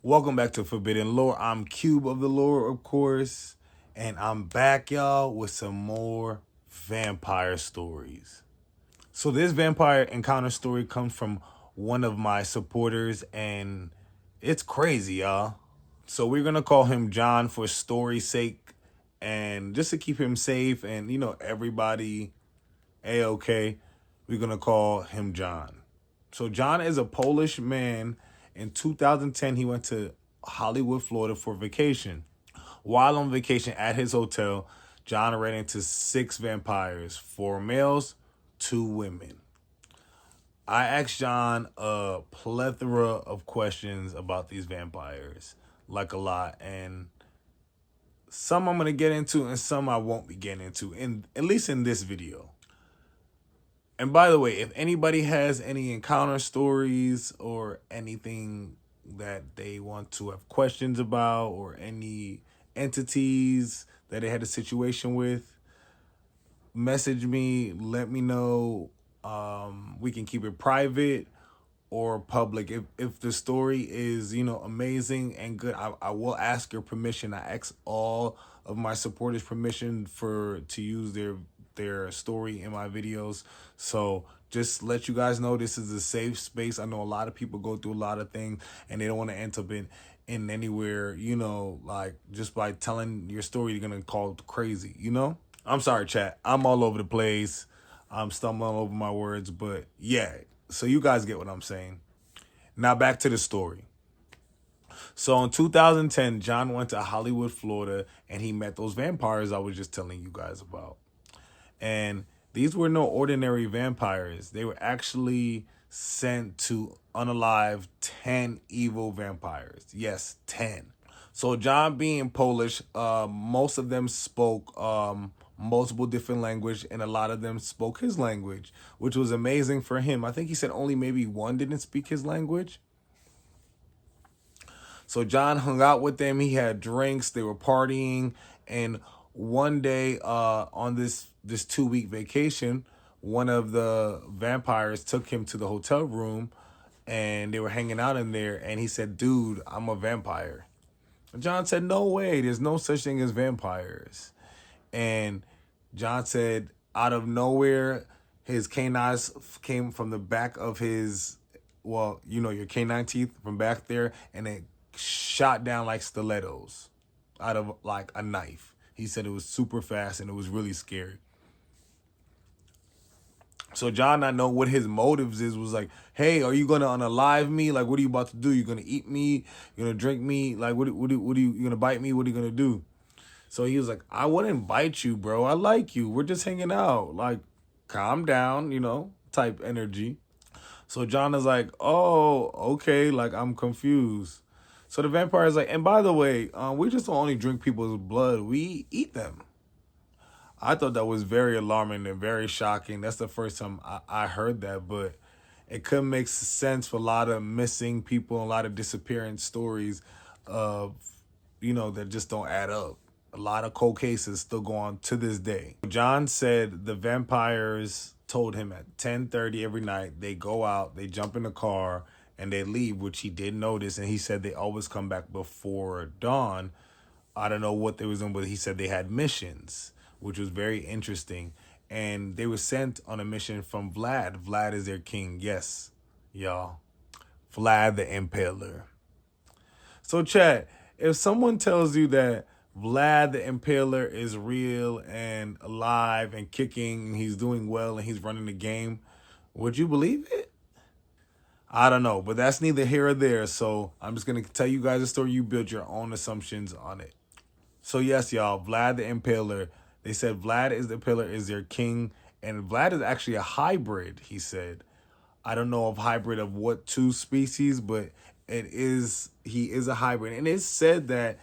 Welcome back to Forbidden Lore. I'm Cube of the Lore, of course, and I'm back, y'all, with some more vampire stories. So this vampire encounter story comes from one of my supporters, and it's crazy, y'all. So we're gonna call him John for story's sake, and just to keep him safe, and everybody a-okay. We're gonna call him John. So John is a Polish man. In 2010, he went to Hollywood, Florida for vacation. While on vacation at his hotel, John ran into 6 vampires, 4 males, 2 women. I asked John a plethora of questions about these vampires, like a lot, and some I'm gonna get into and some I won't be getting into, at least in this video. And by the way, if anybody has any encounter stories or anything that they want to have questions about, or any entities that they had a situation with, message me, let me know. We can keep it private or public. If the story is, amazing and good, I will ask your permission. I ask all of my supporters permission to use their story in my videos. So just let you guys know this is a safe space. I know a lot of people go through a lot of things and they don't want to end up in anywhere, like just by telling your story, you're gonna call it crazy, I'm sorry, chat. I'm all over the place. I'm stumbling over my words, but yeah. So you guys get what I'm saying. Now back to the story. So in 2010, John went to Hollywood, Florida, and he met those vampires I was just telling you guys about. And these were no ordinary vampires. They were actually sent to unalive 10 evil vampires. Yes, 10. So John, being Polish, most of them spoke multiple different language, and a lot of them spoke his language, which was amazing for him. I think he said only maybe one didn't speak his language. So John hung out with them. He had drinks. They were partying. And one day on this 2-week vacation, one of the vampires took him to the hotel room, and they were hanging out in there. And he said, "Dude, I'm a vampire." John said, "No way. There's no such thing as vampires." And John said, out of nowhere, his canines came from the back of his, your canine teeth from back there, and it shot down like stilettos out of like a knife. He said it was super fast and it was really scary. So John, I know what his motives was like, "Hey, are you gonna unalive me? Like, what are you about to do? You gonna eat me? You gonna drink me? Like, what are you gonna bite me? What are you gonna do?" So he was like, "I wouldn't bite you, bro. I like you. We're just hanging out. Like, calm down, type energy." So John is like, "Oh, okay. Like, I'm confused." So the vampire is like, "And by the way, we just don't only drink people's blood. We eat them." I thought that was very alarming and very shocking. That's the first time I heard that, but it could make sense for a lot of missing people and a lot of disappearance stories of, that just don't add up. A lot of cold cases still go on to this day. John said the vampires told him at 10:30 every night, they go out, they jump in the car, and they leave, which he did notice. And he said they always come back before dawn. I don't know what they was doing, but he said they had missions, which was very interesting. And they were sent on a mission from Vlad. Vlad is their king. Yes, y'all. Vlad the Impaler. So, chat, if someone tells you that Vlad the Impaler is real and alive and kicking, and he's doing well and he's running the game, would you believe it? I don't know, but that's neither here or there. So I'm just going to tell you guys a story. You build your own assumptions on it. So yes, y'all, Vlad the Impaler. They said Vlad is the Impaler is their king, and Vlad is actually a hybrid, he said. I don't know of hybrid of what 2 species, but he is a hybrid. And it's said that,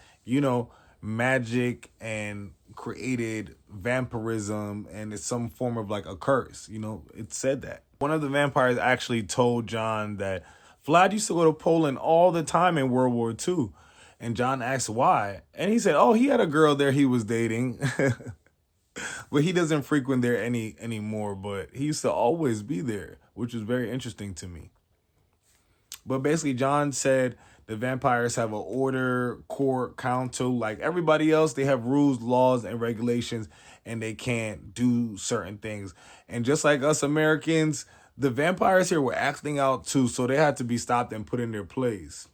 magic and created vampirism, and it's some form of like a curse. It said that. One of the vampires actually told John that Vlad used to go to Poland all the time in World War II. And John asked why. And he said, oh, he had a girl there he was dating. But he doesn't frequent there anymore. But he used to always be there, which was very interesting to me. But basically, John said The vampires have an order, court, council. Like everybody else, they have rules, laws, and regulations, and they can't do certain things. And just like us Americans, the vampires here were acting out too, so they had to be stopped and put in their place,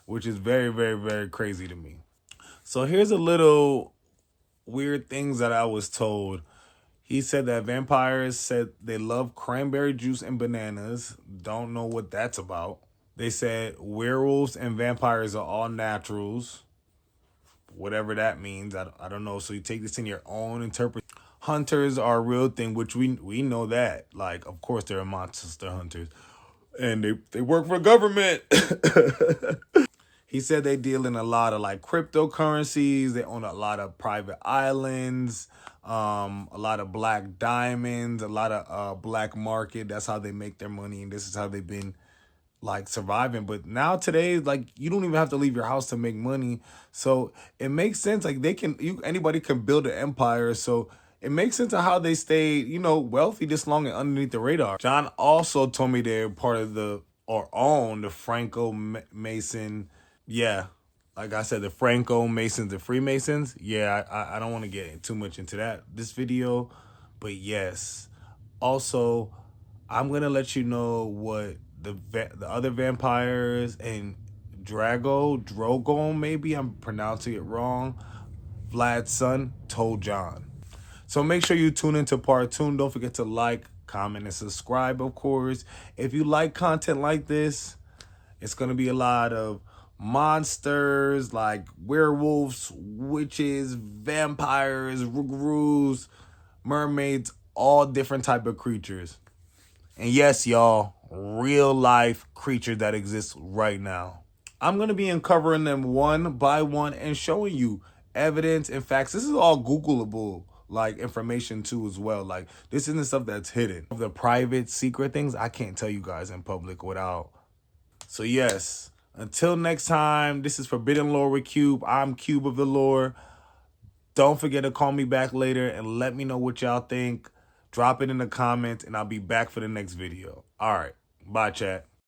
which is very, very, very crazy to me. So here's a little weird things that I was told. He said that vampires said they love cranberry juice and bananas. Don't know what that's about. They said werewolves and vampires are all naturals. Whatever that means, I don't know. So you take this in your own interpretation. Hunters are a real thing, which we know that. Like, of course, they're monster hunters. And they work for government. He said they deal in a lot of like cryptocurrencies. They own a lot of private islands, a lot of black diamonds, a lot of black market. That's how they make their money, and this is how they've been like surviving. But now today, like you don't even have to leave your house to make money. So it makes sense. Like anybody can build an empire. So it makes sense of how they stay, wealthy this long and underneath the radar. John also told me they're part of or own the Franco Mason. Yeah, like I said, the Franco Masons, the Freemasons. Yeah, I don't want to get too much into this video, but yes. Also, I'm gonna let you know what the other vampires and Drogon, maybe I'm pronouncing it wrong, Vlad's son, told John. So make sure you tune into part 2. Don't forget to like, comment, and subscribe, of course. If you like content like this, it's going to be a lot of monsters like werewolves, witches, vampires, rougarous, mermaids, all different type of creatures. And yes, y'all, real life creatures that exist right now. I'm going to be uncovering them one by one and showing you evidence and facts. This is all Googleable like information too as well. Like this isn't stuff that's hidden. The private secret things I can't tell you guys in public without. So yes, until next time, this is Forbidden Lore with Cube. I'm Cube of the Lore. Don't forget to call me back later and let me know what y'all think. Drop it in the comments and I'll be back for the next video. All right. Bye, chat.